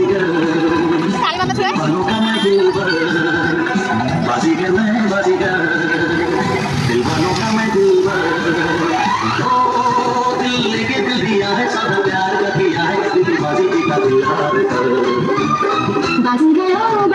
ताली बंद छुए दिलवानों का मैं दिलबर ओ दिल लेके दिल दिया है सब प्यार का किया है दिल बाजी का दिल हार कर बाजी गया